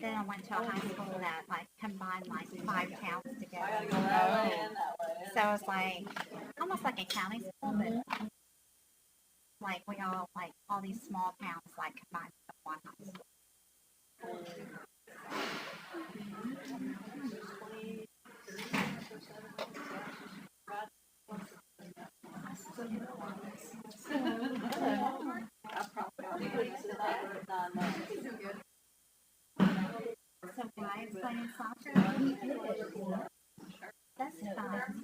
then I went to a high school that like combined like 5 towns together. So it was like almost like a county school, but like we all like all these small towns like combined into one high school. So wives playing soccer? That's fun.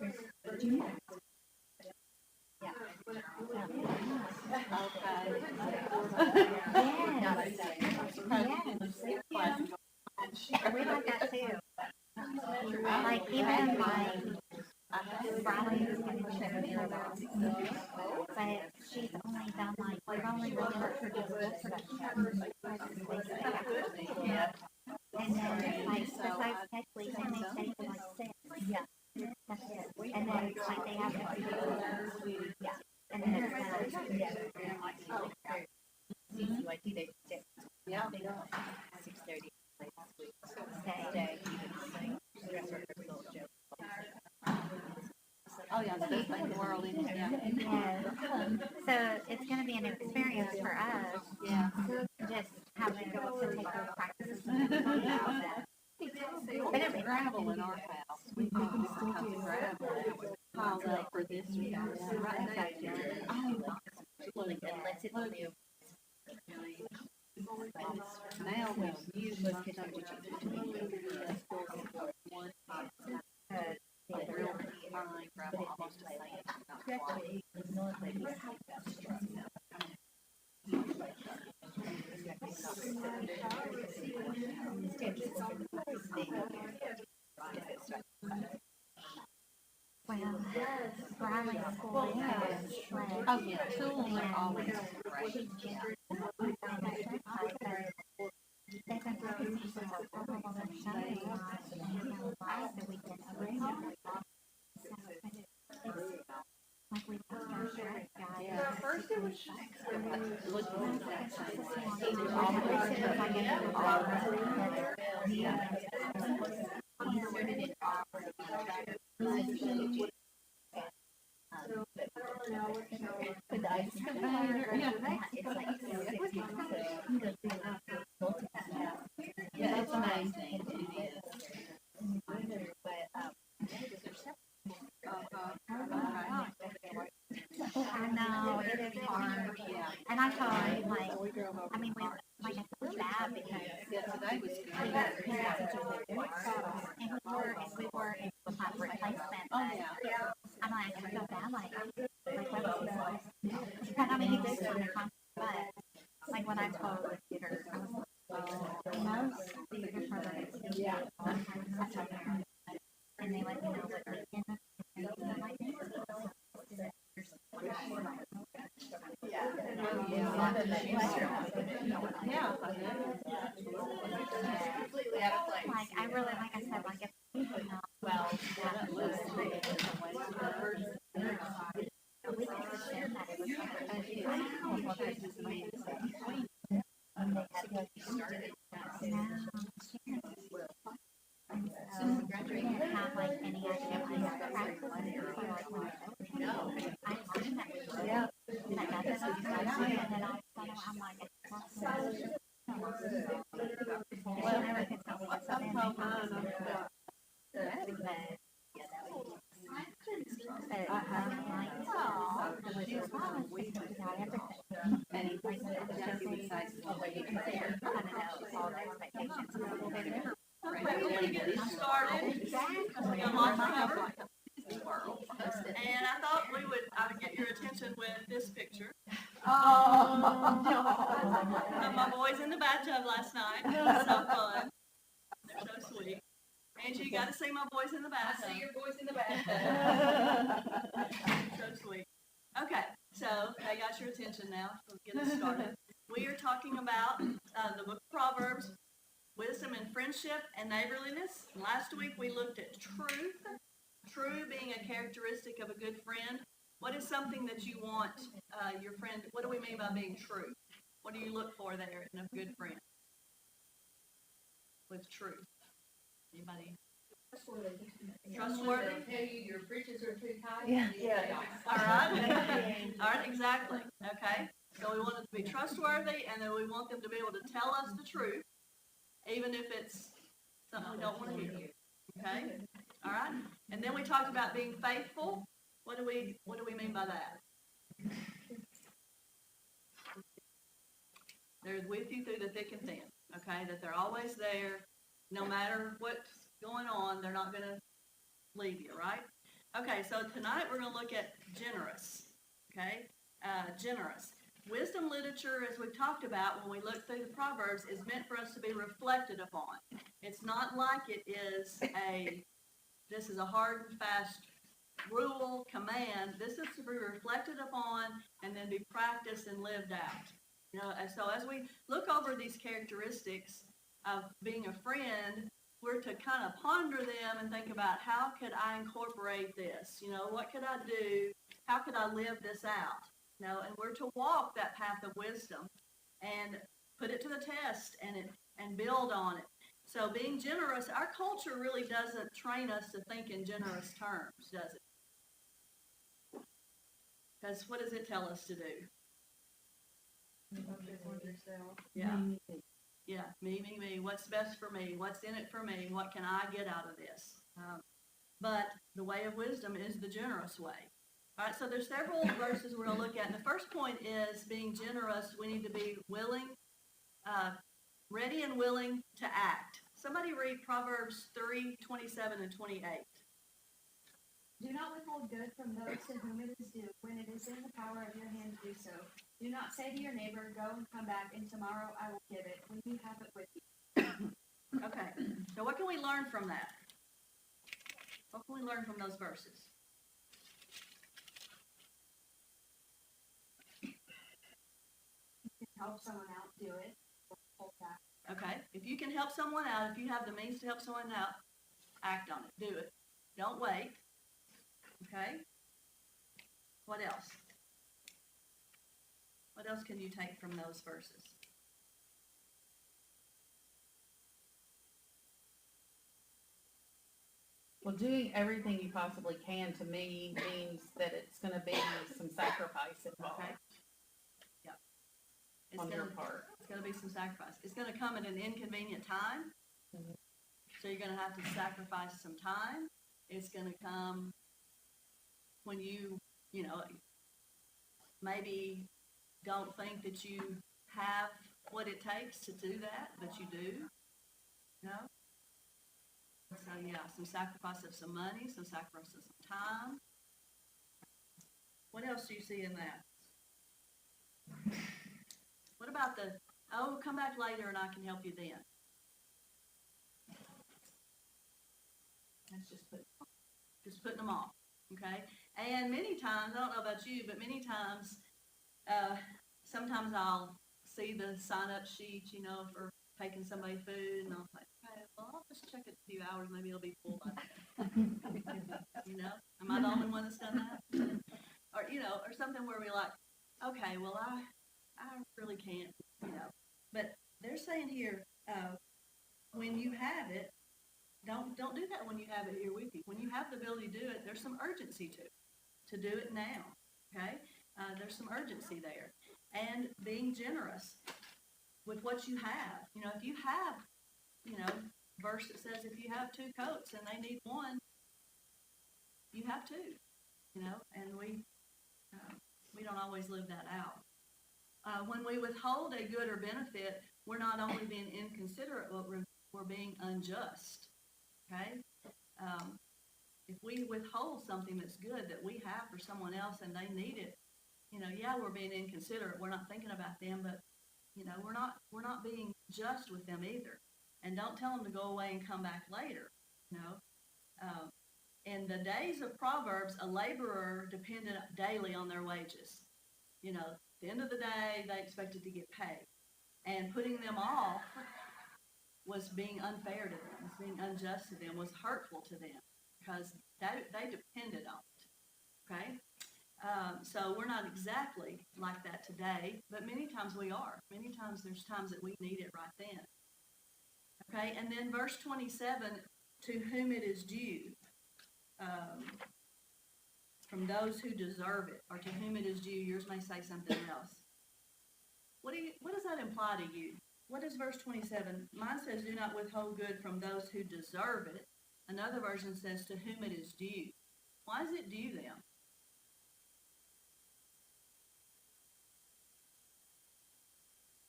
We like that too. Like even like Riley is going to show me about, but she's only done like we've only really let her do school production. And then like besides tech league, and they stay for like 6. Yeah. That's it. And then like they have to do and then it's CCYT they sit. Yeah. 6:30. Stay. Oh yeah, the best thing in the world. Yeah. So it's going to be an experience for us. Yeah. Just having to take those practices and that. But it was gravel in our house. We found different kinds of gravel that was piled up for this year. Unless it's new. Now we use one real fine gravel, almost the same. Well, Riley school has sled. Oh yeah, tools are always great. They've been focusing on all their showing so we can like we lost our shirt guy. Yeah, first it was yeah, it's amazing. I know, it is hard. And I thought, like, I mean, we, like, I feel bad because Today was good. we got such a good and we were able to find replacement. Oh yeah. I'm like, I feel bad, like what was he supposed to do? And I mean, he did kind of but, like, when I told Peter, I was like, most theater programs, and they let me know what weekend and I'm like, like I really, like I said, like if people know well, that was we could pretend that it was we didn't have like any idea what practice was like when I assumed that we were. Yeah. And I got this and then all of a sudden I'm like, well, I never could tell what's up in my house. And I thought I would get your attention with this picture Oh. of my boys in the bathtub last night. It was so fun. They're so sweet. Angie, you got to see my boys in the bathtub. I see your boys in the back. So sweet. Okay, so I got your attention now. Let's get us started. We are talking about the book of Proverbs, wisdom and friendship and neighborliness. Last week we looked at truth. True being a characteristic of a good friend. What is something that you want your friend, what do we mean by being true? What do you look for there in a good friend? with truth? Anybody? Trustworthy. Trustworthy? Tell you your britches are too tight. Yeah. Yeah. All right. All right, exactly. Okay. So we want them to be trustworthy, and then we want them to be able to tell us the truth, even if it's something we don't want to hear. Okay. All right. And then we talked about being faithful. What do we mean by that? They're with you through the thick and thin. Okay. That they're always there, no matter what's going on. They're not going to leave you. Right. Okay. So tonight we're going to look at generous. Okay. Generous. Wisdom literature, as we've talked about when we look through the Proverbs, is meant for us to be reflected upon. It's not like it is this is a hard and fast rule, command. This is to be reflected upon and then be practiced and lived out. You know, and so as we look over these characteristics of being a friend, we're to kind of ponder them and think about how could I incorporate this? You know, what could I do? How could I live this out? You know, and we're to walk that path of wisdom and put it to the test and build on it. So being generous, our culture really doesn't train us to think in generous terms, does it? Because what does it tell us to do? Yeah. Yeah, me. What's best for me? What's in it for me? What can I get out of this? But the way of wisdom is the generous way. All right, so there's several verses we're going to look at. And the first point is being generous. We need to be willing, ready and willing to act. Somebody read Proverbs 3:27 and 28. Do not withhold good from those to whom it is due when it is in the power of your hand to do so. Do not say to your neighbor, go and come back, and tomorrow I will give it when you have it with you. Okay, so what can we learn from that? What can we learn from those verses? Help someone out, do it. Hold back. Okay, if you can help someone out, if you have the means to help someone out, act on it. Do it. Don't wait. Okay? What else? What else can you take from those verses? Well, doing everything you possibly can to me means that it's going to be some sacrifice involved Okay. Yep. It's on your part. It's going to be some sacrifice. It's going to come at an inconvenient time. Mhm. So you're going to have to sacrifice some time. It's going to come when you maybe don't think that you have what it takes to do that, but you do. No? So yeah, some sacrifice of some money, some sacrifice of some time. What else do you see in that? What about come back later and I can help you then? That's just putting them off, okay? And many times, I don't know about you, but many times, sometimes I'll see the sign-up sheet, for taking somebody food, and I'll think, okay, well, I'll just check it in a few hours, maybe it'll be full by then. Am I the only one that's done that? Or, or something where we're like, okay, well, I really can't, But they're saying here, when you have it, don't do that when you have it here with you. When you have the ability to do it, there's some urgency to do it now, okay? There's some urgency there. And being generous with what you have. If you have, verse that says if you have 2 coats and they need 1, you have 2, and we don't always live that out. When we withhold a good or benefit, we're not only being inconsiderate, but we're being unjust. Okay? If we withhold something that's good that we have for someone else and they need it, we're being inconsiderate. We're not thinking about them, but we're not being just with them either. And don't tell them to go away and come back later. In the days of Proverbs, a laborer depended daily on their wages. At the end of the day, they expected to get paid. And putting them off was being unfair to them, was being unjust to them, was hurtful to them because they depended on it, okay? So we're not exactly like that today, but many times we are. Many times there's times that we need it right then, Okay, and then verse 27, to whom it is due, from those who deserve it, or to whom it is due. Yours may say something else. What does that imply to you? What is verse 27? Mine says, do not withhold good from those who deserve it. Another version says, to whom it is due. Why is it due them?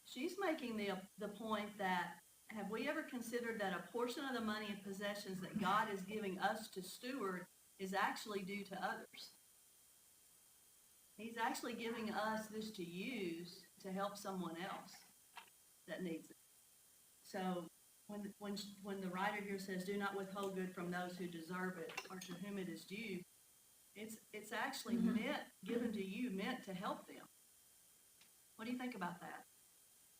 She's making the point that, have we ever considered that a portion of the money and possessions that God is giving us to steward is actually due to others? He's actually giving us this to use to help someone else that needs it. So when the writer here says, do not withhold good from those who deserve it, or to whom it is due, it's actually given to you, meant to help them. What do you think about that?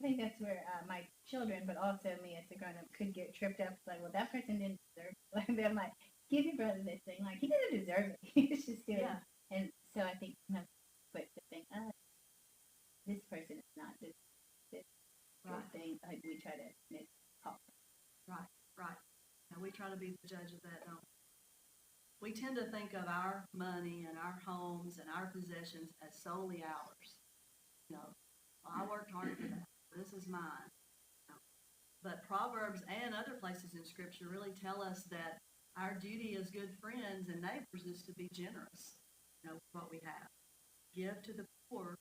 I think that's where my children, but also me as a grown-up, could get tripped up. Like, well, that person didn't deserve it. Like, I'm like, give your brother this thing. Like, he doesn't deserve it. He's just doing Yeah. it. And so I think sometimes it's quick to think, this person is not this Right. good thing. Like, we try to miss Paul. Right. Now we try to be the judge of that, don't we? We tend to think of our money and our homes and our possessions as solely ours. You know, well, I worked hard for that. This is mine. You know, but Proverbs and other places in Scripture really tell us that our duty as good friends and neighbors is to be generous. You know, what we have, give to the poor,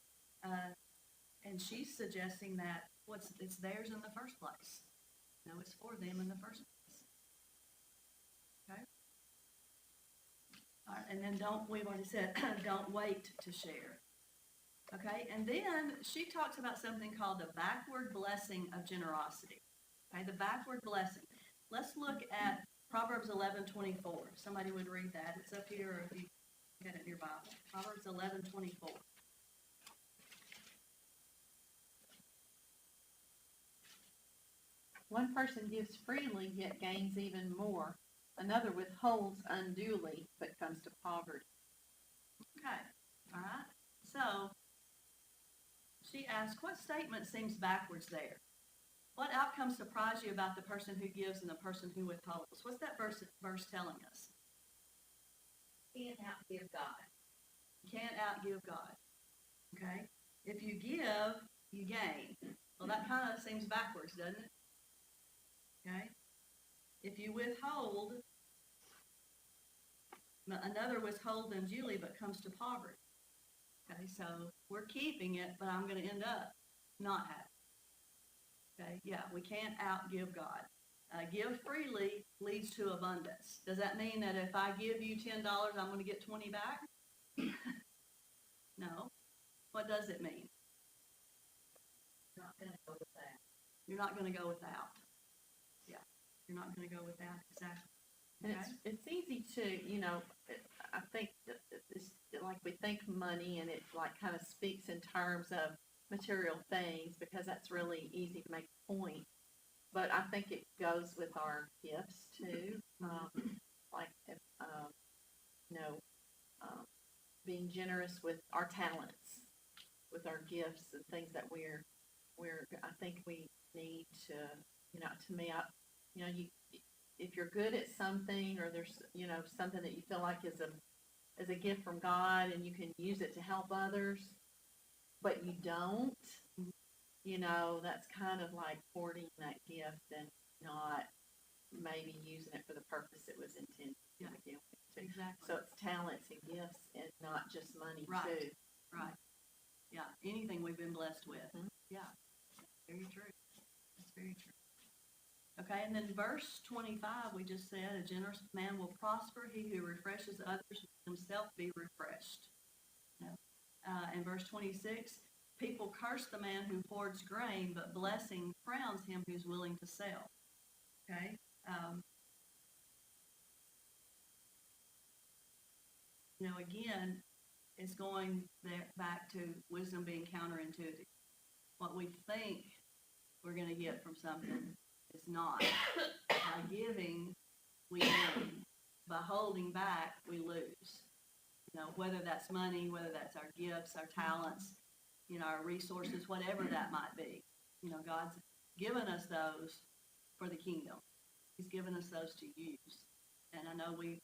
and she's suggesting that it's theirs in the first place. No, it's for them in the first place. Okay? All right, and then we've already said, don't wait to share. Okay, and then she talks about something called the backward blessing of generosity. Okay, the backward blessing. Let's look at Proverbs 11:24. If somebody would read that. It's up here, or if you get it in your Bible. Proverbs 11:24. One person gives freely, yet gains even more. Another withholds unduly, but comes to poverty. Okay, all right. So, she asks, what statement seems backwards there? What outcome surprise you about the person who gives and the person who withholds? What's that verse telling us? Can't outgive God. You can't outgive God. Okay? If you give, you gain. Well, that kind of seems backwards, doesn't it? Okay? If you withhold, another withholds unduly but comes to poverty. Okay, so we're keeping it, but I'm going to end up not having it. Okay, yeah, we can't outgive God. Give freely leads to abundance. Does that mean that if I give you $10, I'm going to get 20 back? No. What does it mean? Not gonna go with that. You're not going to go without. Yeah, you're not going to go without, exactly. And Okay. it's easy to, I think that it's like we think money and it like kind of speaks in terms of material things because that's really easy to make a point. But I think it goes with our gifts too. Like, if, being generous with our talents, with our gifts and things that I think we need to, to me, if you're good at something or there's, something that you feel like is a gift from God and you can use it to help others, but you don't, that's kind of like hoarding that gift and not maybe using it for the purpose it was intended to begin with. Too. Exactly. So it's talents and gifts and not just money Right. too. Right. Yeah, anything we've been blessed with. Mhm. Yeah, very true. That's very true. Okay, and then verse 25, we just said, a generous man will prosper. He who refreshes others will himself be refreshed. And verse 26, people curse the man who hoards grain, but blessing crowns him who's willing to sell. Okay? Again, it's going back to wisdom being counterintuitive. What we think we're going to get from something is not. By giving, we gain. By holding back, we lose. Whether that's money, whether that's our gifts, our talents, our resources, whatever that might be. God's given us those for the kingdom. He's given us those to use. And I know we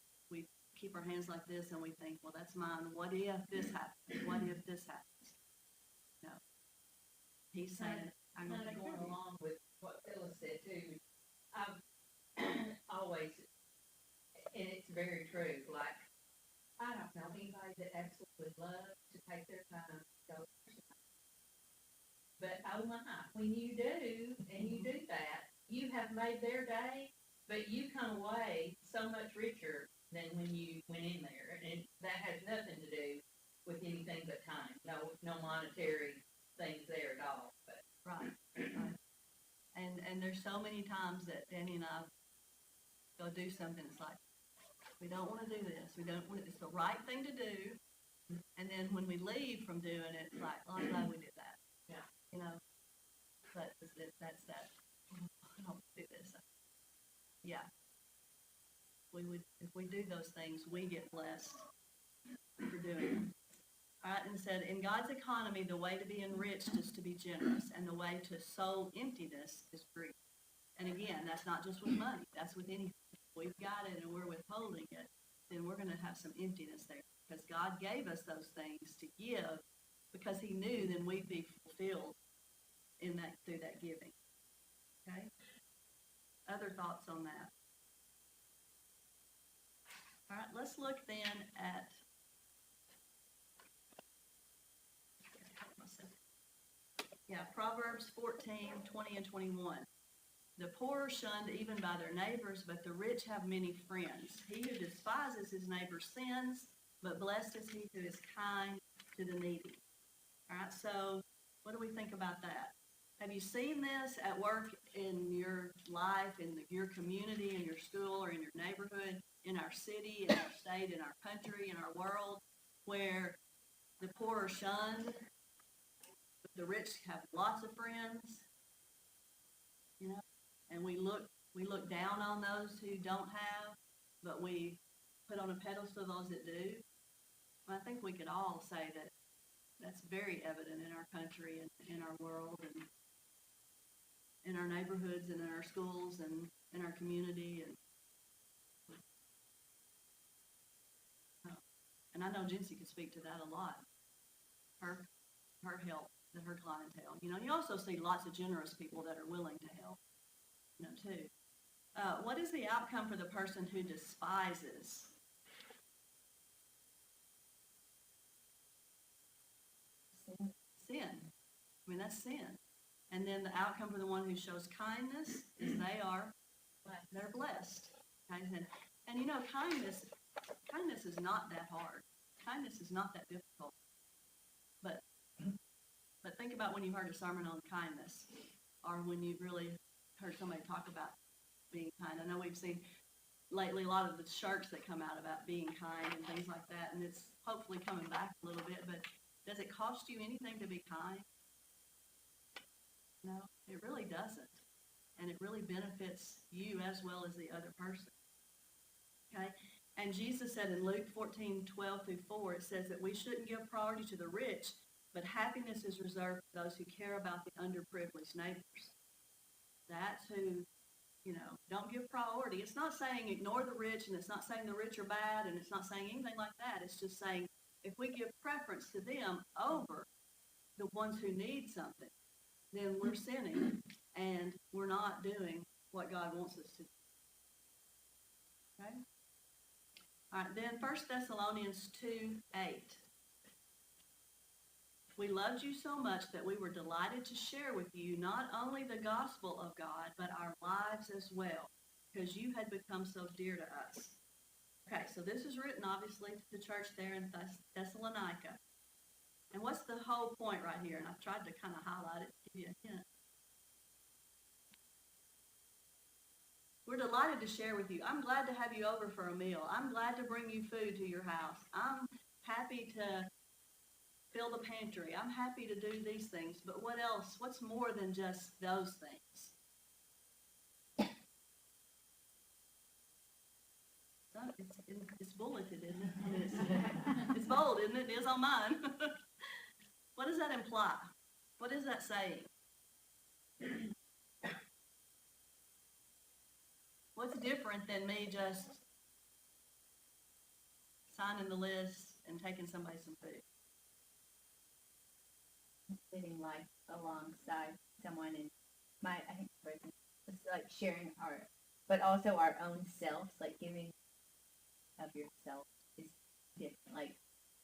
keep our hands like this and we think, well, that's mine. What if this happens? What if this happens? No. He's saying, I'm going to Kind take of care of going you. along with what Phyllis said too, I've always, and it's very true, like, I don't know anybody that absolutely loves to take their time to go exercise. But oh my, when you do, and you do that, you have made their day, but you come away so much richer than when you went in there, and that has nothing to do with anything but time, no monetary things there at all, but. Right. And there's so many times that Danny and I go do something, it's like, we don't want to do this, it's the right thing to do, and then when we leave from doing it, it's like, oh, I'm glad we did that. Yeah. You know, but that's that, I don't do this. Yeah. If we do those things, we get blessed for doing it. All right, and it said, in God's economy, the way to be enriched is to be generous, and the way to sow emptiness is greed. And again, that's not just with money, that's with anything. If we've got it and we're withholding it, then we're going to have some emptiness there. Because God gave us those things to give, because he knew then we'd be fulfilled in that through that giving. Okay? Other thoughts on that? All right, let's look then at Proverbs 14, 20 and 21. The poor are shunned even by their neighbors, but the rich have many friends. He who despises his neighbor sins, but blessed is he who is kind to the needy. All right, so what do we think about that? Have you seen this at work in your life, in your community, in your school, or in your neighborhood, in our city, in our state, in our country, in our world, where the poor are shunned, but the rich have lots of friends, you know, and we look down on those who don't have, but we put on a pedestal those that do? Well, I think we could all say that that's very evident in our country and in our world and in our neighborhoods and in our schools and in our community. And I know Jency could speak to that a lot. Her help and her clientele. You know, you also see lots of generous people that are willing to help, you know, too. What is the outcome for the person who despises? Sin. I mean, that's sin. And then the outcome for the one who shows kindness is they're blessed. Okay? And you know, kindness is not that hard. Kindness is not that difficult. But think about when you heard a sermon on kindness, or when you really heard somebody talk about being kind. I know we've seen lately a lot of the shirts that come out about being kind and things like that, and it's hopefully coming back a little bit, but does it cost you anything to be kind? No, it really doesn't. And it really benefits you as well as the other person. Okay? And Jesus said in Luke 14, 12 through 4, it says that we shouldn't give priority to the rich, but happiness is reserved for those who care about the underprivileged neighbors. That's who, you know, don't give priority. It's not saying ignore the rich, and it's not saying the rich are bad, and it's not saying anything like that. It's just saying if we give preference to them over the ones who need something, then we're sinning, and we're not doing what God wants us to do. Okay? All right, then 1 Thessalonians 2:8. We loved you so much that we were delighted to share with you not only the gospel of God, but our lives as well, because you had become so dear to us. Okay, so this is written, obviously, to the church there in Thessalonica. And what's the whole point right here? And I've tried to kind of highlight it to give you a hint. We're delighted to share with you. I'm glad to have you over for a meal. I'm glad to bring you food to your house. I'm happy to fill the pantry. I'm happy to do these things. But what else? What's more than just those things? It's bulleted, isn't it? I mean, it's bold, isn't it? It is on mine. What does that imply? What is that saying? it's different than me just signing the list and taking somebody some food. Living life alongside someone and I think it's like sharing but also our own selves, like giving of yourself is different. Like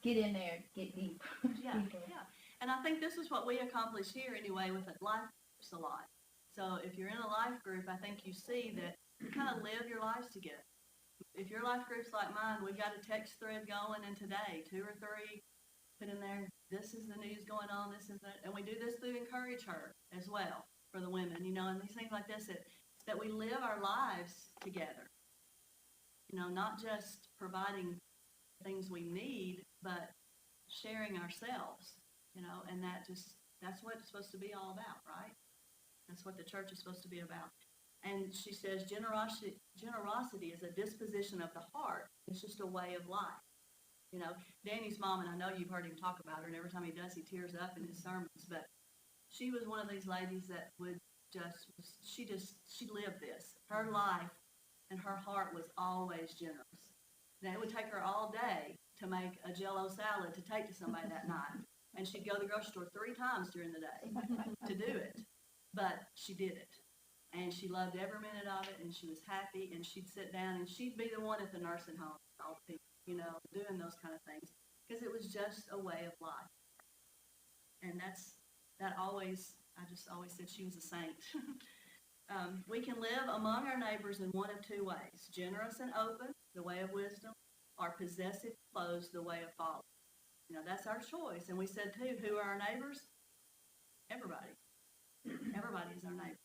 get in there, get deep. Yeah, yeah. And I think this is what we accomplish here anyway with the life groups a lot. So if you're in a life group, I think you see that you kind of live your lives together. If your life group's like mine, we've got a text thread going, and today 2 or 3 put in there, this is the news going on, this is that, and we do this to encourage her as well for the women, you know, and these things like this, that we live our lives together. You know, not just providing things we need, but sharing ourselves, you know, and that's what it's supposed to be all about, right? That's what the church is supposed to be about. And she says generosity is a disposition of the heart. It's just a way of life. You know, Danny's mom, and I know you've heard him talk about her, and every time he does, he tears up in his sermons, but she was one of these ladies that would she lived this. Her life and her heart was always generous. Now, it would take her all day to make a Jell-O salad to take to somebody that night. And she'd go to the grocery store 3 times during the day to do it. But she did it. And she loved every minute of it, and she was happy, and she'd sit down, and she'd be the one at the nursing home, all the people, you know, doing those kind of things. Because it was just a way of life. And I just always said she was a saint. We can live among our neighbors in one of 2 ways: generous and open, the way of wisdom, or possessive, closed, the way of folly. You know, that's our choice. And we said too, who are our neighbors? Everybody. Everybody is our neighbor.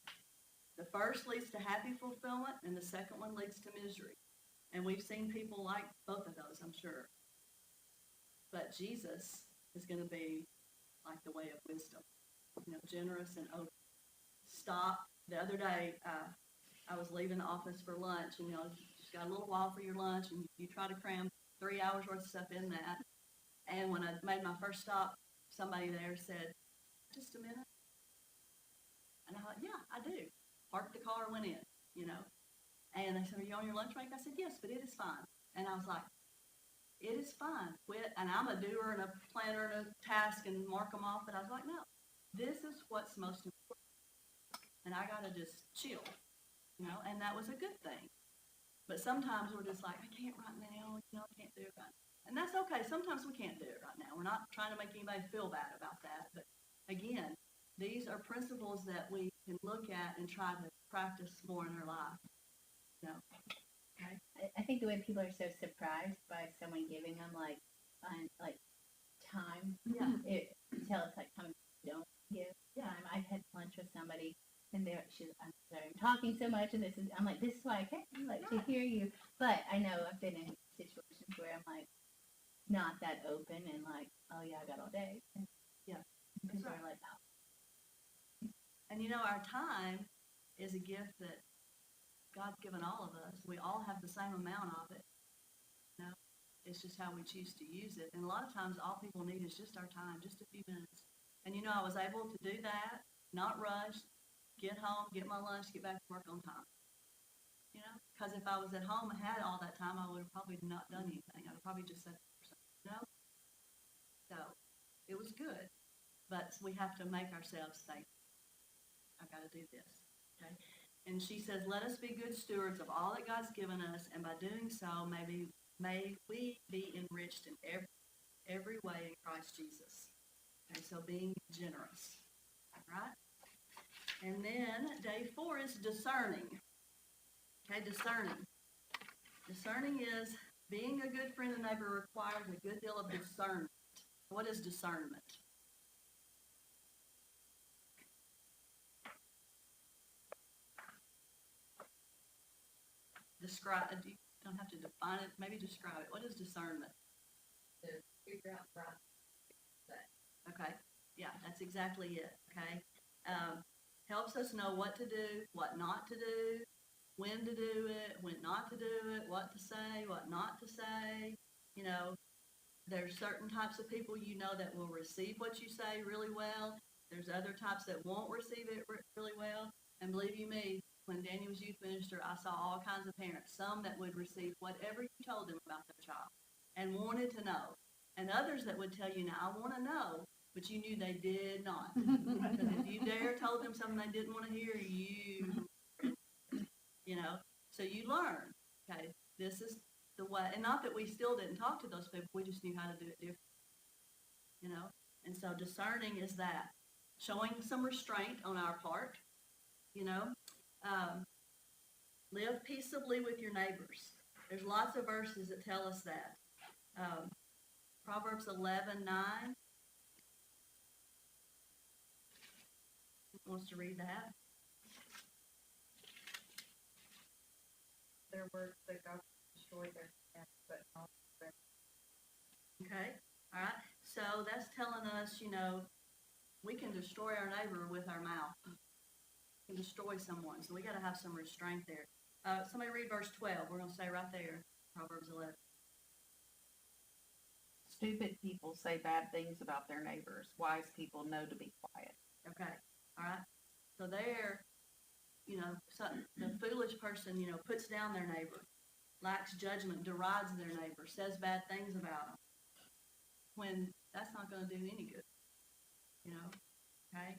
The first leads to happy fulfillment, and the second one leads to misery. And we've seen people like both of those, I'm sure. But Jesus is going to be like the way of wisdom, you know, generous and open. Stop. The other day, I was leaving the office for lunch, and, you know, just got a little while for your lunch, and you try to cram 3 hours worth of stuff in that. And when I made my first stop, somebody there said, "Just a minute." And I thought, yeah, I do. Parked the car, went in, you know. And they said, "Are you on your lunch break?" I said, "Yes, but it is fine." And I was like, it is fine. Quit. And I'm a doer and a planner and a task and mark them off. But I was like, no, this is what's most important. And I got to just chill, you know, and that was a good thing. But sometimes we're just like, I can't right now, you know, I can't do it right now. And that's okay. Sometimes we can't do it right now. We're not trying to make anybody feel bad about that. But again, these are principles that we can look at and try to practice more in our life. You know? Okay. I think the way people are so surprised by someone giving them like time. Yeah. Until it's like time don't give time. I had lunch with somebody and I'm sorry, I'm talking so much and I'm like, this is why I came, like to hear you. But I know I've been in situations where I'm like not that open and like, oh yeah, I got all day. And yeah. People right. are like, oh. And you know, our time is a gift that God's given all of us. We all have the same amount of it. You know, it's just how we choose to use it. And a lot of times all people need is just our time, just a few minutes. And you know, I was able to do that, not rush, get home, get my lunch, get back to work on time. You know, because if I was at home and had all that time, I would have probably not done anything. I would probably just said, you know. So it was good. But we have to make ourselves say, I've got to do this. Okay. And she says, let us be good stewards of all that God's given us, and by doing so, may we be enriched in every way in Christ Jesus. Okay, so being generous. Right? And then day 4 is discerning. Okay, discerning. Discerning is being a good friend and neighbor requires a good deal of discernment. What is discernment? Describe. You don't have to define it. Maybe describe it. What is discernment? To figure out right. Okay. Yeah, that's exactly it. Okay. Helps us know what to do, what not to do, when to do it, when not to do it, what to say, what not to say. You know, there's certain types of people you know that will receive what you say really well. There's other types that won't receive it really well. And believe you me, when Danny was youth minister, I saw all kinds of parents, some that would receive whatever you told them about their child and wanted to know, and others that would tell you, now, I want to know, but you knew they did not. Because if you dare told them something they didn't want to hear, you know, so you learn, okay, this is the way, and not that we still didn't talk to those people, we just knew how to do it differently, you know, and so discerning is that, showing some restraint on our part, you know, live peaceably with your neighbors. There's lots of verses that tell us that. Proverbs 11:9. Who wants to read that? Their words that God destroy their hands, but not their. Okay, all right. So that's telling us, you know, we can destroy our neighbor with our mouth. We can destroy someone. So we got to have some restraint there. Somebody read verse 12. We're going to say right there, Proverbs 11. Stupid people say bad things about their neighbors. Wise people know to be quiet. Okay, all right. So there, you know, the foolish person, you know, puts down their neighbor, lacks judgment, derides their neighbor, says bad things about them. When that's not going to do any good, you know, okay?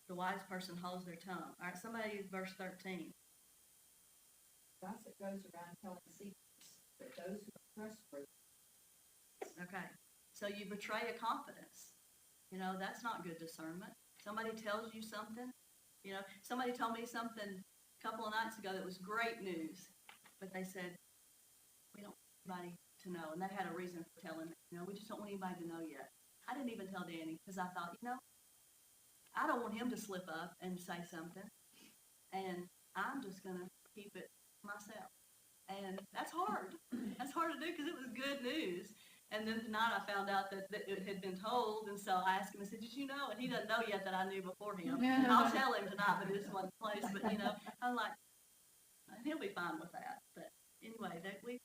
The wise person holds their tongue. All right, somebody, verse 13. Gossip goes around telling secrets, but those who are trustworthy. Okay, so you betray a confidence. You know, that's not good discernment. Somebody tells you something. You know, somebody told me something a couple of nights ago that was great news, but they said, we don't want anybody to know. And they had a reason for telling me, you know, we just don't want anybody to know yet. I didn't even tell Danny because I thought, you know, I don't want him to slip up and say something. And I'm just going to keep it myself. And that's hard. That's hard to do because it was good news. And then tonight I found out that it had been told, and so I asked him, I said, did you know? And he doesn't know yet that I knew before him. And I'll tell him tonight, but this wasn't the place. But, you know, I'm like, he'll be fine with that. But anyway, that we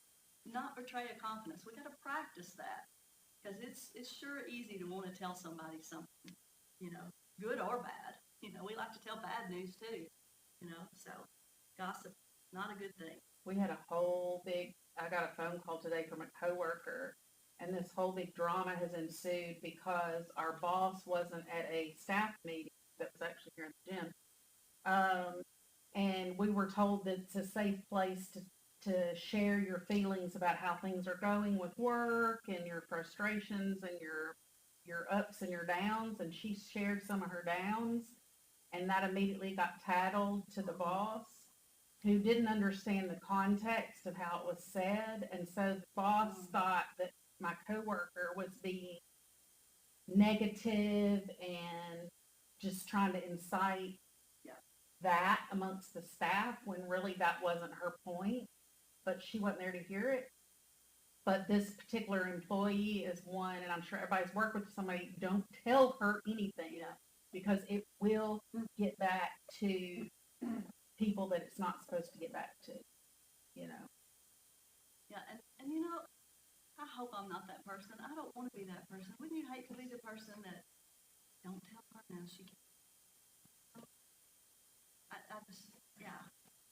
not betray a confidence. We got to practice that because it's sure easy to want to tell somebody something, you know, good or bad. You know, we like to tell bad news too, you know, so gossip, not a good thing. We had I got a phone call today from a coworker, and this whole big drama has ensued because our boss wasn't at a staff meeting that was actually here in the gym. And we were told that it's a safe place to share your feelings about how things are going with work and your frustrations and your ups and your downs. And she shared some of her downs, and that immediately got tattled to the boss, who didn't understand the context of how it was said. And so the boss thought that my coworker was being negative and just trying to incite that amongst the staff when really that wasn't her point, but she wasn't there to hear it. But this particular employee is one, and I'm sure everybody's worked with somebody, don't tell her anything because it will get back to people that it's not supposed to get back to, you know. Yeah, and you know, I hope I'm not that person. I don't want to be that person. Wouldn't you hate to be the person that don't tell her now she can't? I just, you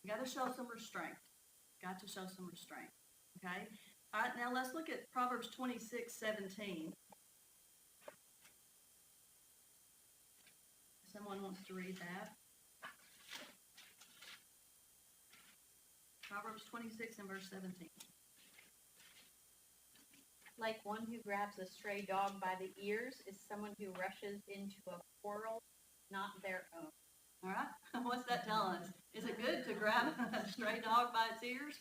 got to show some restraint. Got to show some restraint. Okay? All right, now let's look at Proverbs 26:17. Someone wants to read that. Proverbs 26 and verse 17. Like one who grabs a stray dog by the ears is someone who rushes into a quarrel not their own. All right, what's that telling us? Is it good to grab a stray dog by its ears?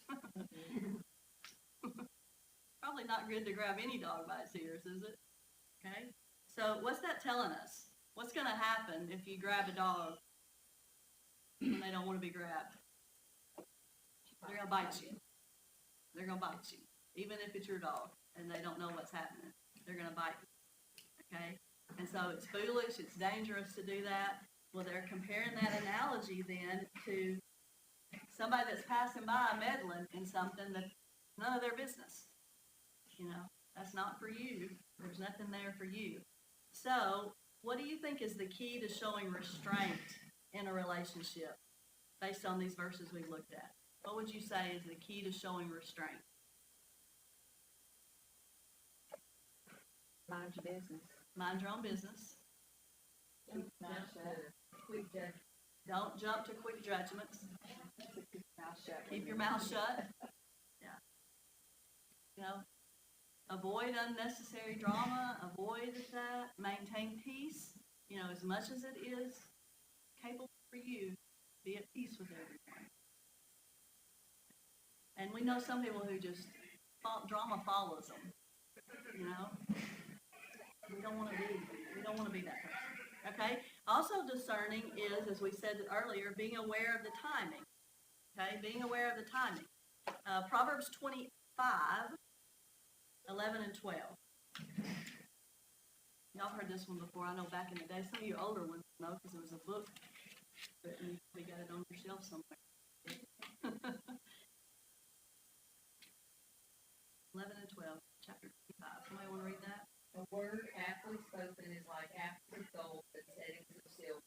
Probably not good to grab any dog by its ears, is it? Okay, so what's that telling us? What's going to happen if you grab a dog when they don't want to be grabbed? They're going to bite you. They're going to bite you. Even if it's your dog and they don't know what's happening, they're going to bite you. Okay, and so it's foolish, it's dangerous to do that. Well, they're comparing that analogy then to somebody that's passing by meddling in something that's none of their business. You know, that's not for you. There's nothing there for you. So, what do you think is the key to showing restraint in a relationship? based on these verses we've looked at? What would you say is the key to showing restraint? Mind your business. Mind your own business. Quick judge. Don't jump to quick judgments. Mouth shut. Keep your mouth shut. Yeah. You know, avoid unnecessary drama, avoid that, maintain peace, you know, as much as it is capable for you, be at peace with everyone. And we know some people who just, drama follows them, you know? We don't want to be that person, okay? Also discerning is, as we said earlier, being aware of the timing, okay? Being aware of the timing. Proverbs 25, 11 and 12. Y'all heard this one before. I know back in the day. Some of you older ones know because it was a book, but you probably got it on your shelf somewhere. 11 and 12, chapter 25. Somebody want to read that? A word aptly spoken is like apple gold, but settings of silver.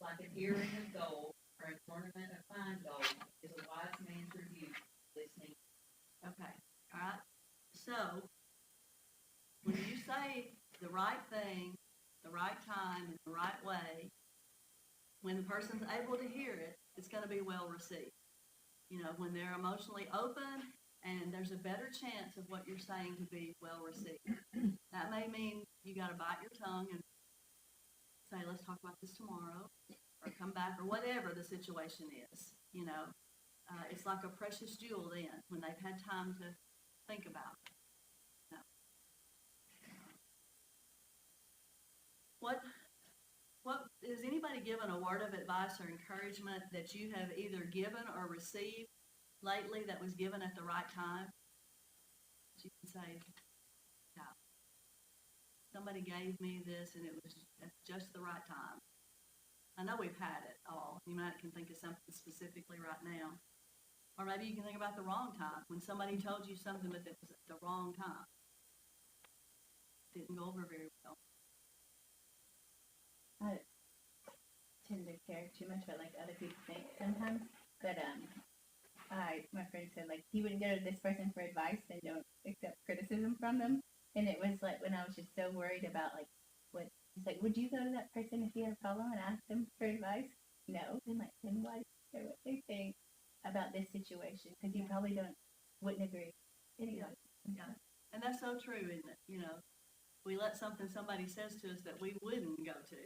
Like an earring of gold or an ornament of fine gold is a wise man's rebuke, listening. Okay, all right. So, when you say the right thing, the right time, in the right way, when the person's able to hear it, it's going to be well received. You know, when they're emotionally open and there's a better chance of what you're saying to be well received. That may mean you got to bite your tongue and say, let's talk about this tomorrow, or come back, or whatever the situation is. You know, it's like a precious jewel then, when they've had time to think about it. No. What is anybody given a word of advice or encouragement that you have either given or received lately that was given at the right time? You can say, yeah, somebody gave me this and it was at just the right time. I know we've had it all. You might can think of something specifically right now. Or maybe you can think about the wrong time, when somebody told you something but it was at the wrong time. Didn't go over very well. I tend to care too much about like other people think sometimes, but my friend said like you wouldn't go to this person for advice and don't accept criticism from them, and it was like when I was just so worried about like what it's like, would you go to that person if you had a problem and ask them for advice? No, then like then why care what they think about this situation, because you probably wouldn't agree anyway. Yeah, and that's so true, isn't it? You know, we let something somebody says to us that we wouldn't go to,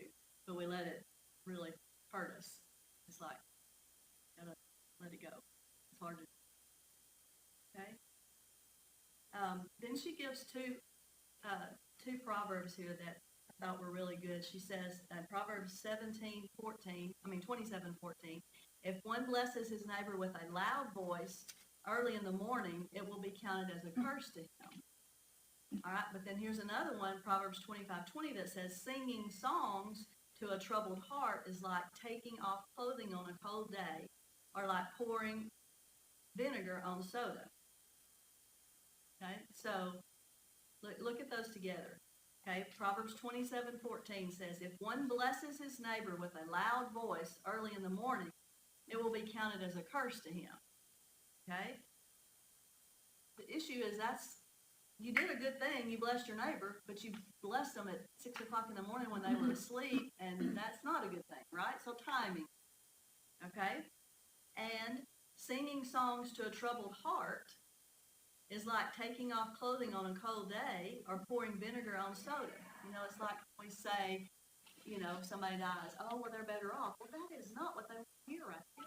but we let it really hurt us. It's like, gotta let it go. It's hard to do. Okay? Then she gives two proverbs here that I thought were really good. She says, Proverbs 27:14, if one blesses his neighbor with a loud voice early in the morning, it will be counted as a curse to him. All right, but then here's another one, Proverbs 25:20, that says, singing songs to a troubled heart is like taking off clothing on a cold day, or like pouring vinegar on soda. Okay, so look at those together. Okay, Proverbs 27:14 says, if one blesses his neighbor with a loud voice early in the morning, it will be counted as a curse to him. Okay? The issue is you did a good thing, you blessed your neighbor, but you blessed them at 6 o'clock in the morning when they were asleep, and that's not a good thing, right? So timing. Okay? And singing songs to a troubled heart is like taking off clothing on a cold day or pouring vinegar on soda. You know, it's like we say, you know, if somebody dies, oh, well, they're better off. Well, that is not what they want to hear right there.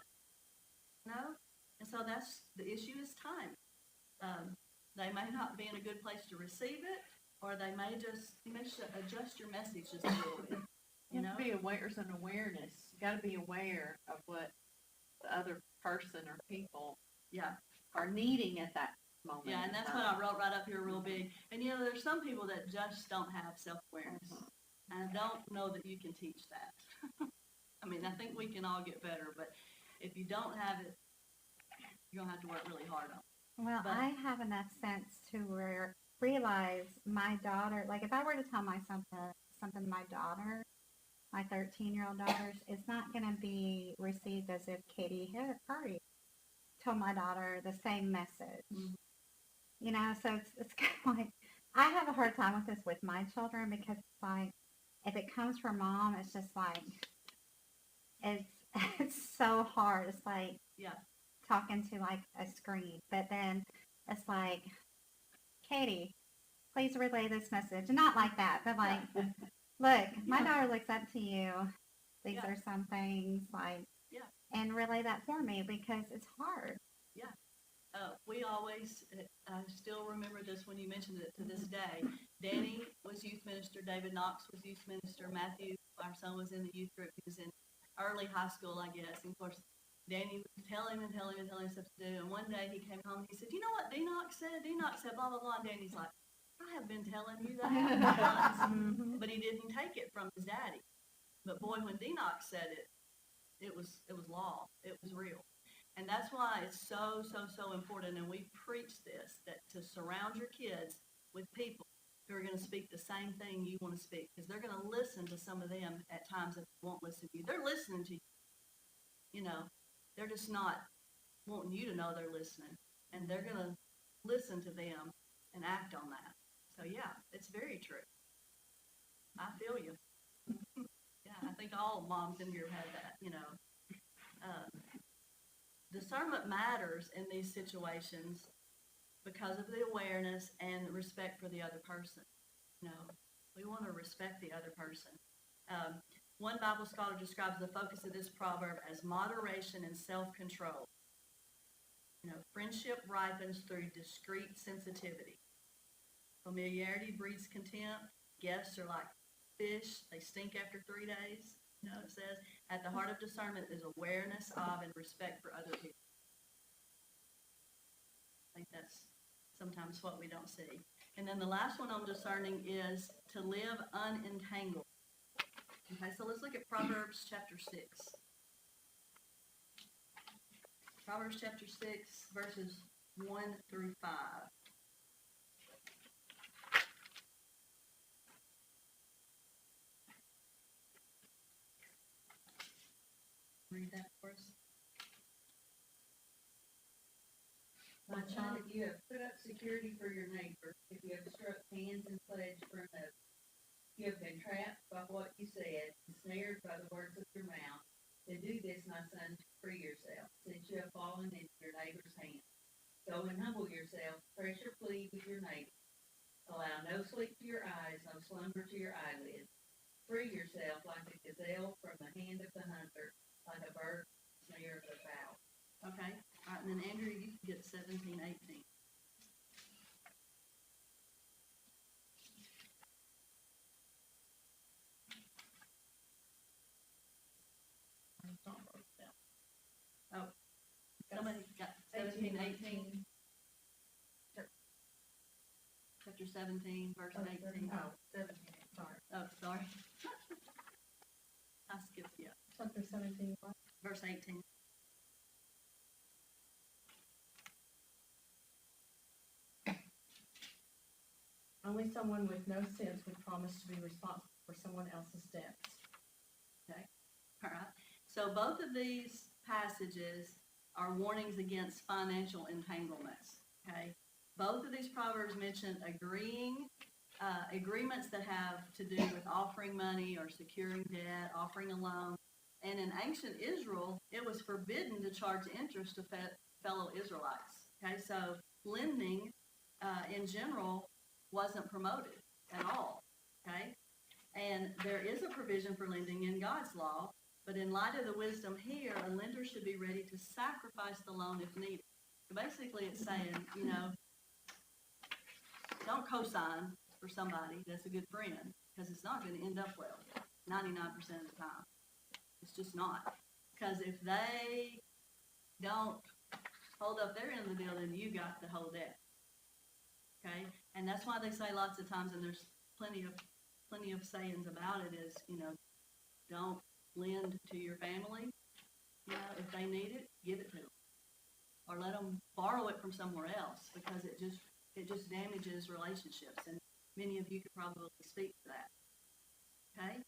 No? And so that's the issue is time. They may not be in a good place to receive it, or they may adjust your message just a little bit. You have to be aware. There's an awareness. You got to be aware of what the other person or people are needing at that moment. Yeah, and that's what I wrote right up here real big. And you know, there's some people that just don't have self-awareness. And I don't know that you can teach that. I mean, I think we can all get better, but if you don't have it, you're going to have to work really hard on it. Well, But- I have enough sense to realize my daughter, like if I were to tell my son something to my daughter, my 13-year-old daughters, it's not going to be received as if Katie Curry told my daughter the same message. Mhm. You know, so it's kind of like, I have a hard time with this with my children because it's like, if it comes from mom, it's just like, it's, it's so hard. It's like Yeah. talking to like a screen, but then it's like, Katie, please relay this message. Not like that, but like, look, my daughter looks up to you. These Yeah. are some things like, Yeah. and relay that for me because it's hard. We always, I still remember this when you mentioned it to this day. Danny was youth minister, David Knox was youth minister, Matthew, our son, was in the youth group. He was in early high school, I guess. And of course, Danny would tell him stuff to do. And one day he came home and he said, you know what D-Knox said? D-Knox said blah, blah, blah. And Danny's like, I have been telling you that once. Mhm. But he didn't take it from his daddy. But boy, when D-Knox said it, it was law. It was real. And that's why it's so, so, so important. And we preach this, that to surround your kids with people who are going to speak the same thing you want to speak. Because they're going to listen to some of them at times that won't listen to you. They're listening to you. You know, they're just not wanting you to know they're listening. And they're going to listen to them and act on that. So, yeah, it's very true. I feel you. Yeah, I think all moms in here have that, you know. Discernment matters in these situations because of the awareness and respect for the other person. You know, we want to respect the other person. One Bible scholar describes the focus of this proverb as moderation and self-control. You know, friendship ripens through discreet sensitivity. Familiarity breeds contempt. Guests are like fish. They stink after 3 days. You know, it says, at the heart of discernment is awareness of and respect for other people. I think that's sometimes what we don't see. And then the last one on discerning is to live unentangled. Okay, so let's look at Proverbs chapter 6. Proverbs chapter 6, verses 1 through 5. Read that for us. My child, if you have put up security for your neighbor, if you have struck hands and pledged for another, you have been trapped by what you said, and snared by the words of your mouth, then do this, my son, to free yourself, since you have fallen into your neighbor's hand. Go and humble yourself, press your plea with your neighbor. Allow no sleep to your eyes, no slumber to your eyelids. Free yourself like a gazelle from the hand of the hunter, like a bird snare of the fowl. Okay, all right, and then Andrew, you can get 17, 18. Oh, somebody got 17, 18. Chapter 17, verse 18. Oh, 17, sorry. Oh, sorry. I skipped, yeah. Chapter 17, what? Verse 18. Only someone with no sense would promise to be responsible for someone else's debts. All right. So both of these passages are warnings against financial entanglements. Okay. Both of these proverbs mention agreements that have to do with offering money or securing debt, offering a loan. And in ancient Israel, it was forbidden to charge interest to fellow Israelites. Okay. So lending, in general, wasn't promoted at all. Okay. And there is a provision for lending in God's law. But in light of the wisdom here, a lender should be ready to sacrifice the loan if needed. So basically it's saying, you know, don't co-sign for somebody that's a good friend, because it's not going to end up well 99% of the time. It's just not. Because if they don't hold up their end of the deal, then you got the whole debt. Okay? And that's why they say lots of times, and there's plenty of sayings about it, is, you know, don't lend to your family. You know, if they need it, give it to them, or let them borrow it from somewhere else, because it just damages relationships, and many of you could probably speak to that. Okay,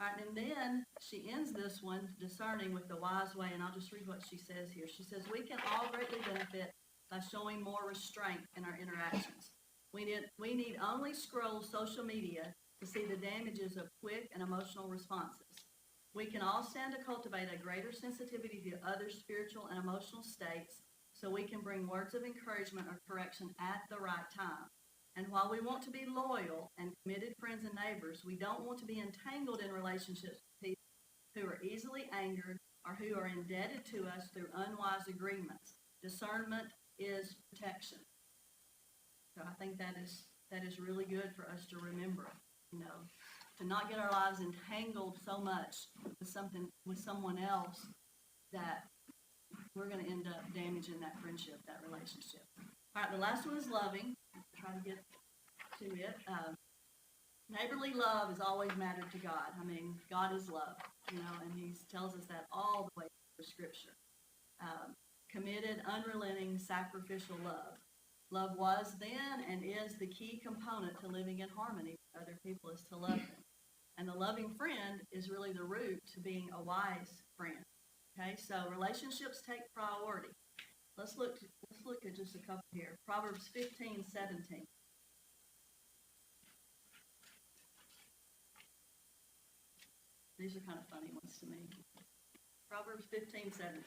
All right, and then she ends this one, discerning with the wise way, and I'll just read what she says here. She says, we can all greatly benefit by showing more restraint in our interactions. We need only scroll social media to see the damages of quick and emotional responses. We can all stand to cultivate a greater sensitivity to others' spiritual and emotional states so we can bring words of encouragement or correction at the right time. And while we want to be loyal and committed friends and neighbors, we don't want to be entangled in relationships with people who are easily angered or who are indebted to us through unwise agreements. Discernment is protection. So I think that is really good for us to remember, to not get our lives entangled so much with someone else that we're going to end up damaging that friendship, that relationship. All right, the last one is loving. Try to get to it. Neighborly love has always mattered to God. I mean, God is love, and He tells us that all the way through Scripture. Committed, unrelenting, sacrificial love. Love was then and is the key component to living in harmony with other people, is to love them. And the loving friend is really the root to being a wise friend. Okay, so relationships take priority. Let's look at just a couple here. Proverbs 15:17. These are kind of funny ones to me. Proverbs 15:17.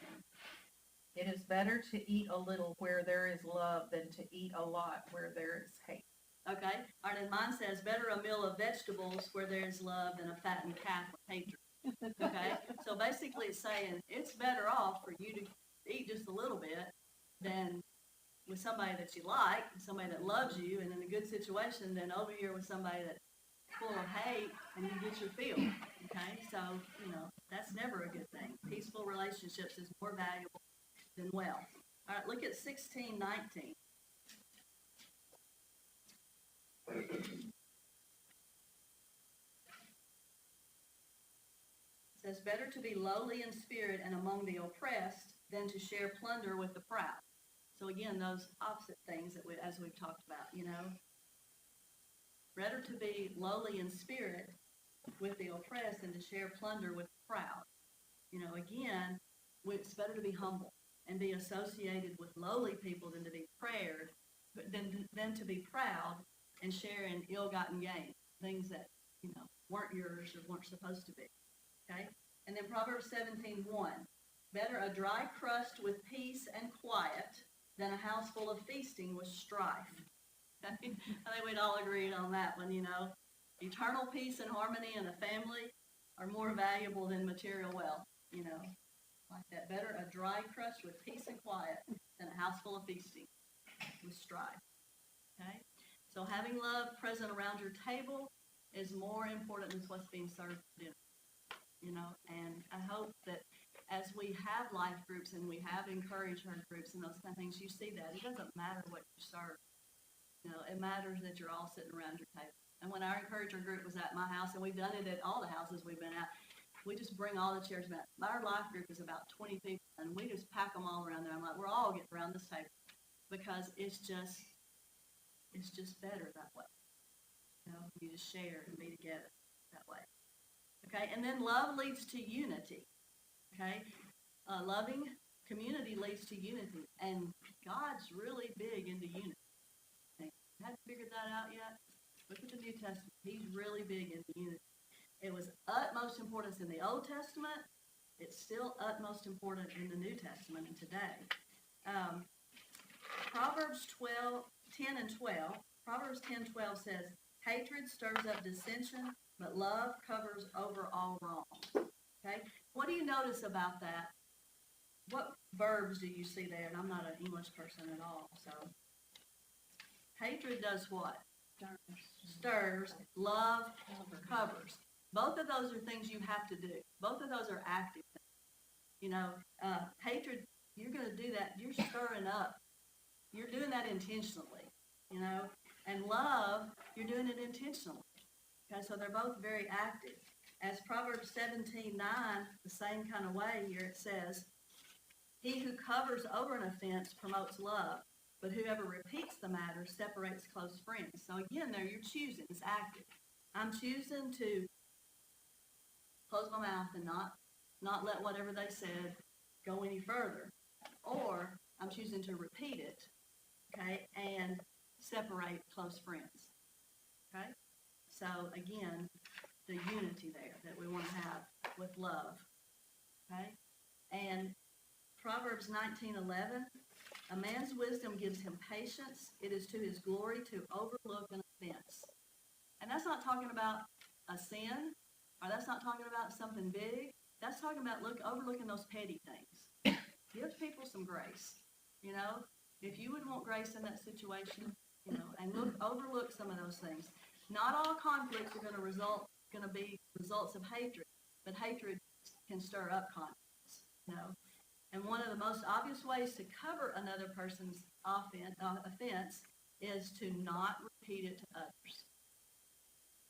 It is better to eat a little where there is love than to eat a lot where there is hate. Okay, all right, and mine says, better a meal of vegetables where there is love than a fattened calf with hatred. Okay, so basically it's saying it's better off for you to eat just a little bit than with somebody that you like, somebody that loves you, and in a good situation, than over here with somebody that's full of hate and you get your fill. Okay, so, that's never a good thing. Peaceful relationships is more valuable than wealth. All right, look at 16:19. It says, better to be lowly in spirit and among the oppressed than to share plunder with the proud. So again, those opposite things as we've talked about, Better to be lowly in spirit with the oppressed than to share plunder with the proud. Again, it's better to be humble and be associated with lowly people than to be than to be proud and share in ill-gotten gain, things that, weren't yours or weren't supposed to be. Okay? And then Proverbs 17:1. Better a dry crust with peace and quiet than a house full of feasting with strife. Okay? I think we'd all agree on that one, Eternal peace and harmony in a family are more valuable than material wealth, like that. Better a dry crust with peace and quiet than a house full of feasting with strife. Okay? So having love present around your table is more important than what's being served for dinner. And I hope that as we have life groups and we have encouragement groups and those kind of things, you see that. It doesn't matter what you serve. It matters that you're all sitting around your table. And when our encourager group was at my house, and we've done it at all the houses we've been at, we just bring all the chairs back. Our life group is about 20 people, and we just pack them all around there. I'm like, we're all getting around this table because it's just better that way. You just share and be together that way. Okay, and then love leads to unity. Okay, loving community leads to unity, and God's really big into unity. Okay. Haven't figured that out yet? Look at the New Testament. He's really big into unity. It was utmost importance in the Old Testament. It's still utmost important in the New Testament and today. Proverbs 10:12. Proverbs 10:12 says, hatred stirs up dissension, but love covers over all wrong. Okay? What do you notice about that? What verbs do you see there? And I'm not an English person at all, so. Hatred does what? Stirs. Love covers. Both of those are things you have to do. Both of those are active things. Hatred, you're going to do that. You're stirring up. You're doing that intentionally, And love, you're doing it intentionally. Okay, so they're both very active. As Proverbs 17:9, the same kind of way here, it says, he who covers over an offense promotes love, but whoever repeats the matter separates close friends. So again, there you're choosing. It's active. I'm choosing to close my mouth and not let whatever they said go any further. Or I'm choosing to repeat it, okay, and separate close friends, okay? So again, the unity there that we want to have with love, okay? And Proverbs 19:11, a man's wisdom gives him patience. It is to his glory to overlook an offense. And that's not talking about a sin, or that's not talking about something big. That's talking about overlooking those petty things. Give people some grace. You know, if you would want grace in that situation, you know, and overlook some of those things. Not all conflicts are going to be results of hatred, but hatred can stir up conflicts. You know, and one of the most obvious ways to cover another person's offense is to not repeat it to others.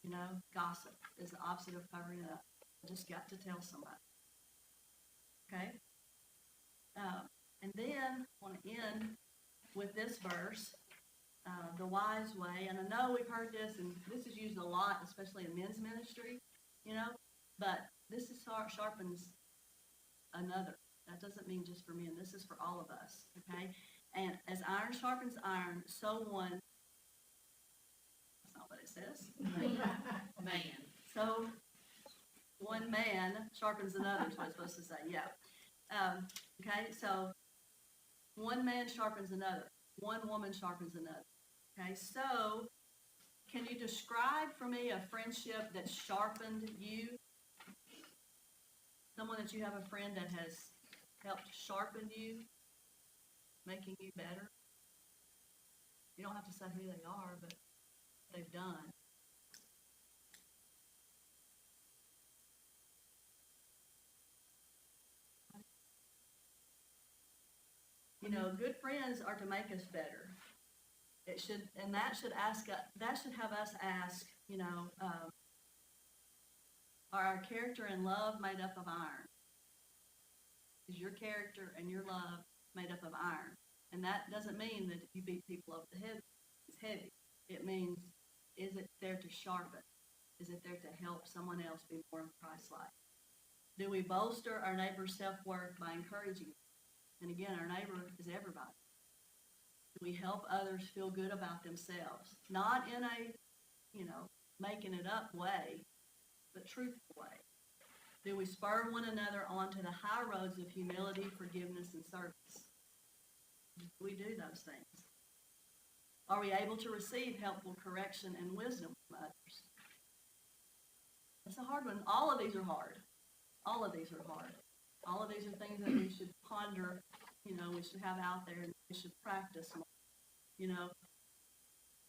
You know, gossip is the opposite of covering it up. I just got to tell somebody. Okay? And then I want to end with this verse, the wise way. And I know we've heard this, and this is used a lot, especially in men's ministry, you know, but this is sharpens another. That doesn't mean just for men. This is for all of us, okay? And as iron sharpens iron, so one, that's not what it says. Man. So one man sharpens another is what it's supposed to say, yeah. Okay, so one man sharpens another. One woman sharpens another. Okay, so can you describe for me a friendship that sharpened you? Someone that you have a friend that has helped sharpen you, making you better? You don't have to say who they are, but they've done. You know, good friends are to make us better. It should, and that should have us ask, you know, are our character and love made up of iron? Is your character and your love made up of iron? And that doesn't mean that if you beat people over the head, it's heavy. It means, is it there to sharpen? Is it there to help someone else be more Christ-like? Do we bolster our neighbor's self-worth by encouraging them? And again, our neighbor is everybody. Do we help others feel good about themselves? Not in a, you know, making it up way, but truthful way. Do we spur one another onto the high roads of humility, forgiveness, and service? Do we do those things? Are we able to receive helpful correction and wisdom from others? It's a hard one. All of these are hard. All of these are hard. All of these are things that we should ponder, you know, we should have out there, and we should practice more. You know,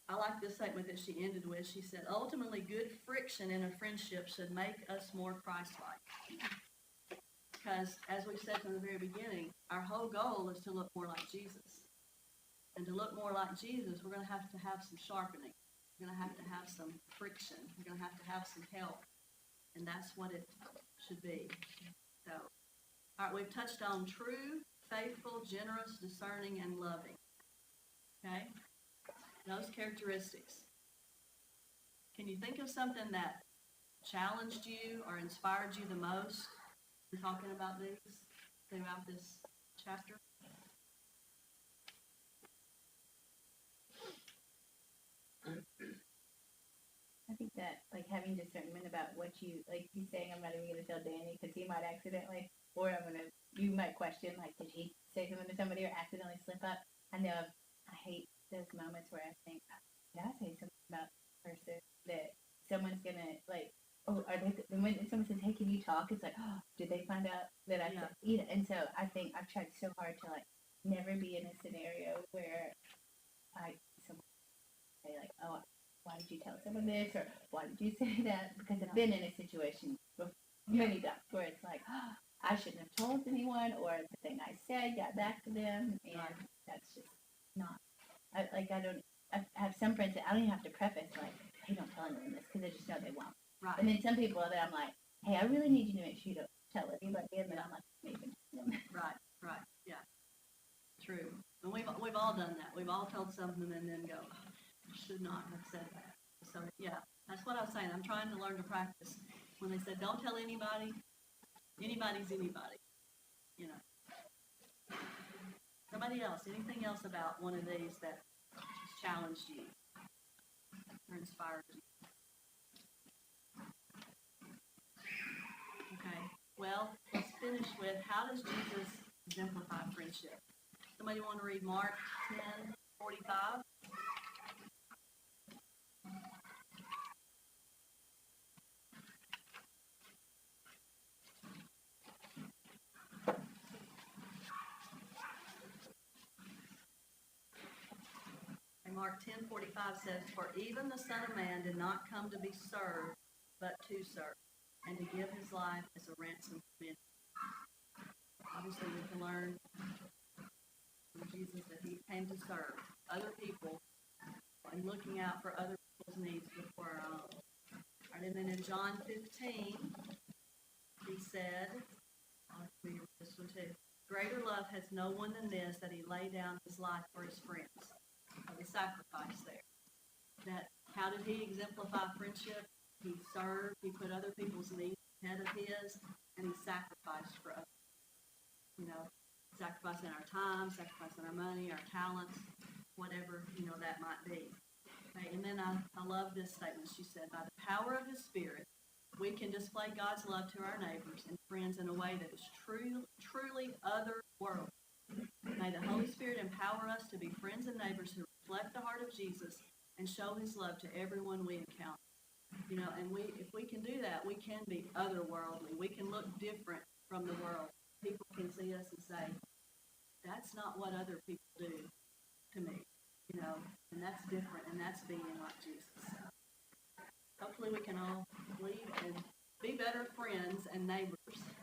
I like this statement that she ended with. She said, ultimately, good friction in a friendship should make us more Christ-like. Because, as we said from the very beginning, our whole goal is to look more like Jesus. And to look more like Jesus, we're going to have some sharpening. We're going to have some friction. We're going to have some help. And that's what it should be. So, all right, we've touched on true, faithful, generous, discerning, and loving. Okay? Those characteristics. Can you think of something that challenged you or inspired you the most in talking about these throughout this chapter? I think that, like, having discernment about what you, like you saying, I'm not even going to tell Danny because he might accidentally, or you might question, like, did he say something to somebody or accidentally slip up? I know I hate those moments where I think, did I say something about the person that someone's going to, like, oh, are they, when someone says, hey, can you talk? It's like, oh, did they find out that I said, you know, and so I think I've tried so hard to, like, never be in a scenario where someone say, like, oh, why did you tell someone this, or why did you say that? Because I've been in a situation many times where it's like, oh, I shouldn't have told anyone, or the thing I said got back to them, and that's just not. I have some friends that I don't even have to preface, like, hey, don't tell anyone this, because I just know they won't. Right. And then some people that I'm like, hey, I really need you to make sure you don't tell anybody, and then I'm like, maybe. Right, yeah. True. And we've all done that. We've all told something and then go, should not have said that. So, yeah, that's what I was saying. I'm trying to learn to practice when they said, don't tell anybody, anybody's anybody, you know. Somebody else, anything else about one of these that challenged you or inspired you? Okay, well, let's finish with, how does Jesus exemplify friendship? Somebody want to read Mark 10:45? And Mark 10:45 says, "For even the Son of Man did not come to be served, but to serve, and to give his life as a ransom for many." Obviously, we can learn from Jesus that he came to serve other people and looking out for other people's needs before our own. All right, and then in John 15, he said, I'll read this one too. "Greater love has no one than this, that he lay down his life for his friends." The sacrifice there. That, how did he exemplify friendship? He served, he put other people's needs ahead of his, and he sacrificed for others. You know, sacrificing our time, sacrificing our money, our talents, whatever, you know, that might be. Okay, and then I love this statement. She said, "By the power of his Spirit, we can display God's love to our neighbors and friends in a way that is truly otherworldly. May the Holy Spirit empower us to be friends and neighbors who reflect the heart of Jesus and show his love to everyone we encounter." You know, and if we can do that, we can be otherworldly. We can look different from the world. People can see us and say, that's not what other people do to me, you know, and that's different, and that's being like Jesus. Hopefully we can all lead and be better friends and neighbors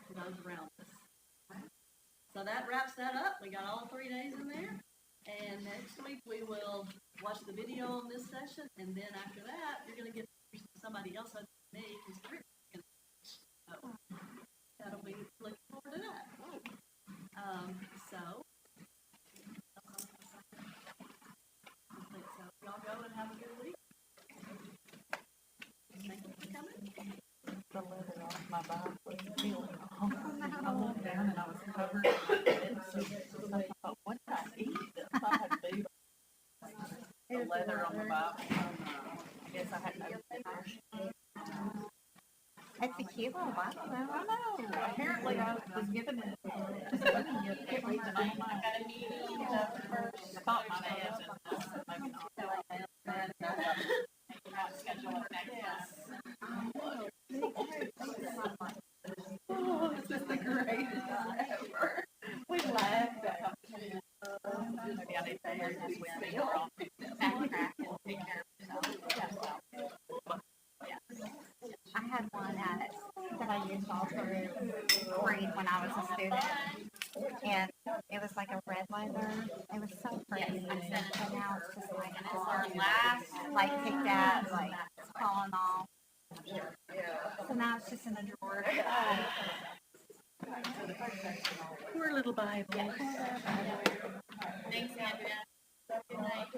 to those around us. Right? So that wraps that up. We got all 3 days in there. And next week we will watch the video on this session, and then after that, you're going to get somebody else other than me, because so that'll be, looking forward to that. So, I think so. Y'all go and have a good week. Thank you for coming. The leather off my Bible was peeling off. I looked down and I was covered in my head. So I thought, what did I eat? I thought I'd be the leather on the Bible. I guess I had no fingers. It's a cute little Bible, though. I know. Apparently I was given it. Just letting you get read the name. I got a meeting first. I thought my name was maybe not. Schedule it next Oh, this is the greatest ever. We laughed at maybe I need to hear this week. We're all backtrack and take care of yourself. I had one that I used all through grade when I was a student, and it was like a red leather. It was so pretty. And now it's just like, and it's our last, like, picked at, like, it's falling off. So now it's just in a drawer. Poor little Bible. Thanks, Andrea. Good night.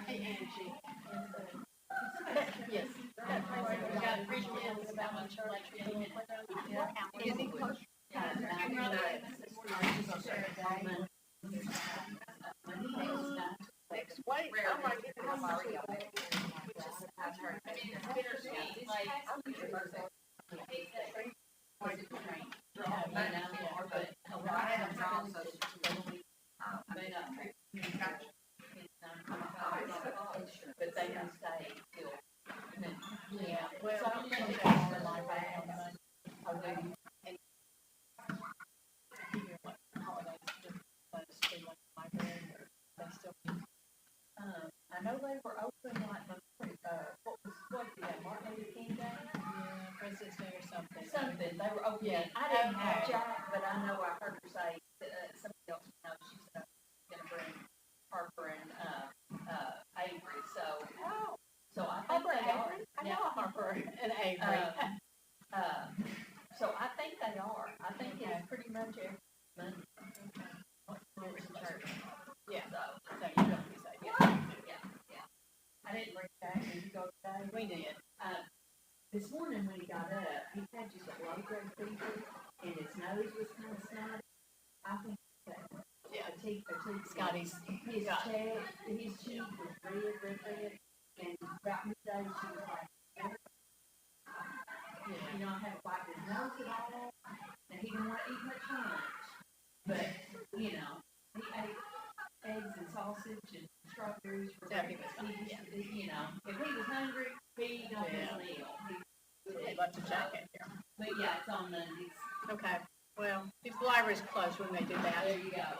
Hey, Angie. Yes. We got 3 kids about my church meeting. Next week, I might get to Mario. I've heard, I mean, it's bittersweet, like, but they can stay till. Yeah. Well, So I'm gonna go over my bag. I'll do. I know they were open like the, what, Martin Luther King Day? Yeah, President's Day or something. Something, they were open. Yeah. I didn't have Okay. Jack, but I know I heard her say, somebody else knows, she said, I'm gonna bring Harper and, Avery, so I think they are. I know Harper and Avery. So I think they are. I think it's pretty much every Monday. Church. Yeah. So, So you don't did. This morning when he got up, he had just a low-grade fever, and his nose was kind of snotty. I think that Yeah. a tooth. Scotty's His got- cheek, his cheek was red, and about midday she was like, you know, I haven't wiped his nose at all, and he didn't want to eat much lunch. But, you know, he ate eggs and sausage and strawberries for So he was breakfast. fine, He just, you know, if he was hungry, he got his Yeah. meal. He left a jacket here. But yeah, it's on Mondays. Okay, well, if the library's closed when they do that. There you go.